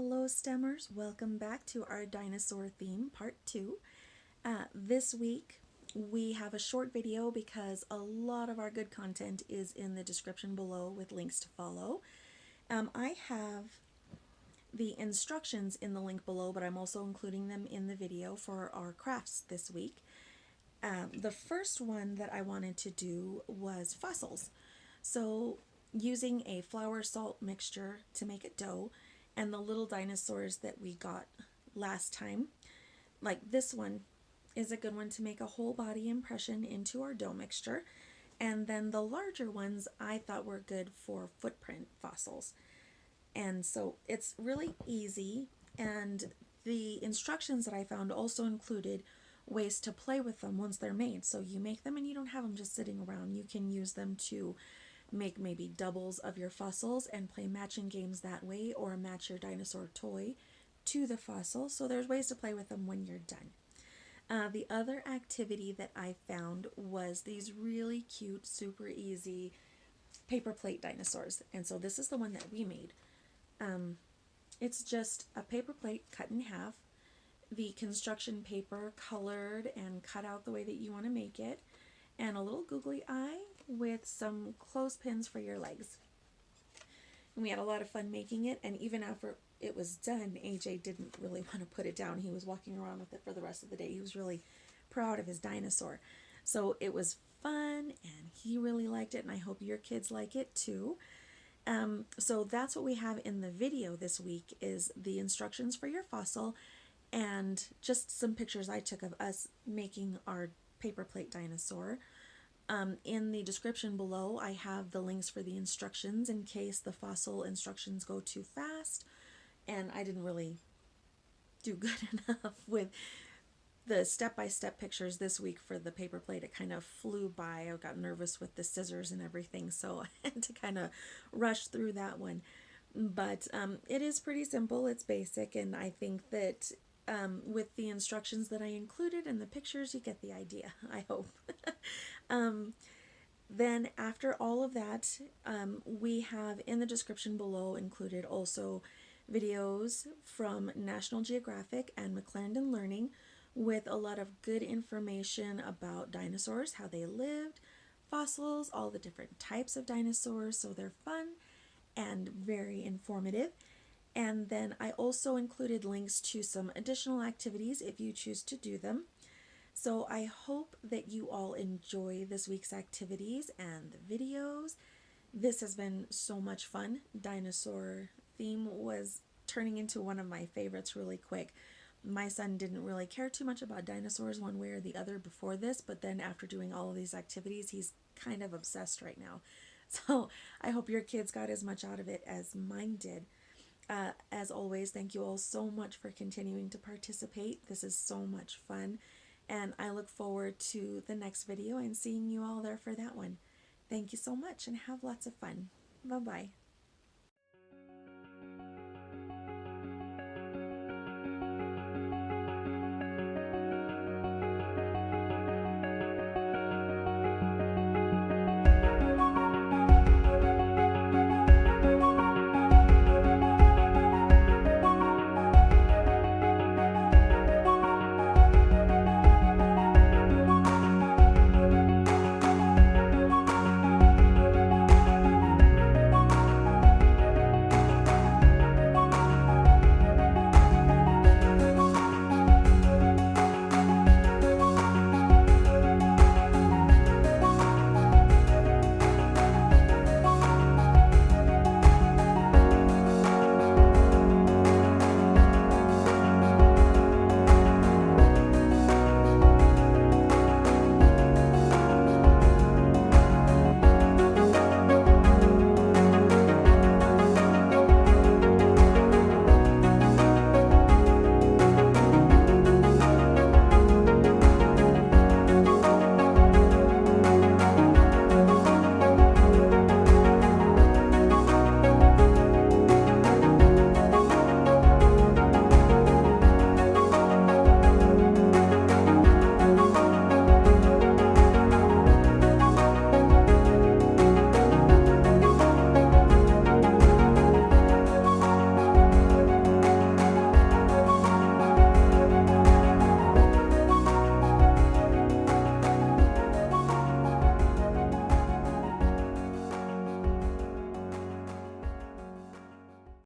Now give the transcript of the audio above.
Hello Stemmers, welcome back to our dinosaur theme part 2. This week we have a short video because a lot of our good content is in the description below with links to follow. I have the instructions in the link below, but I'm also including them in the video for our crafts this week. The first one that I wanted to do was fossils. So using a flour salt mixture to make a dough and the little dinosaurs that we got last time, like this one is a good one to make a whole body impression into our dough mixture. And then the larger ones I thought were good for footprint fossils. And so it's really easy, and the instructions that I found also included ways to play with them once they're made. So you make them and you don't have them just sitting around. You can use them to make maybe doubles of your fossils and play matching games that way, or match your dinosaur toy to the fossil. So there's ways to play with them when you're done. The other activity that I found was these really cute, super easy paper plate dinosaurs. And so this is the one that we made. It's just a paper plate cut in half, the construction paper colored and cut out the way that you want to make it, and a little googly eye with some clothespins for your legs. And we had a lot of fun making it, and even after it was done, AJ didn't really want to put it down. He was walking around with it for the rest of the day. He was really proud of his dinosaur. So it was fun, and he really liked it, and I hope your kids like it too. So that's what we have in the video this week, is the instructions for your fossil and just some pictures I took of us making our paper plate dinosaur. In the description below, I have the links for the instructions in case the fossil instructions go too fast, and I didn't really do good enough with the step-by-step pictures this week for the paper plate. It kind of flew by. I got nervous with the scissors and everything, so I had to kind of rush through that one. But it is pretty simple. It's basic, and I think that with the instructions that I included and the pictures, you get the idea, I hope. Then after all of that, we have in the description below included also videos from National Geographic and McClendon Learning with a lot of good information about dinosaurs, how they lived, fossils, all the different types of dinosaurs. So they're fun and very informative. And then I also included links to some additional activities if you choose to do them. So I hope that you all enjoy this week's activities and the videos. This has been so much fun. Dinosaur theme was turning into one of my favorites really quick. My son didn't really care too much about dinosaurs one way or the other before this, but then after doing all of these activities, he's kind of obsessed right now. So I hope your kids got as much out of it as mine did. As always, thank you all so much for continuing to participate. This is so much fun, and I look forward to the next video and seeing you all there for that one. Thank you so much, and have lots of fun. Bye-bye.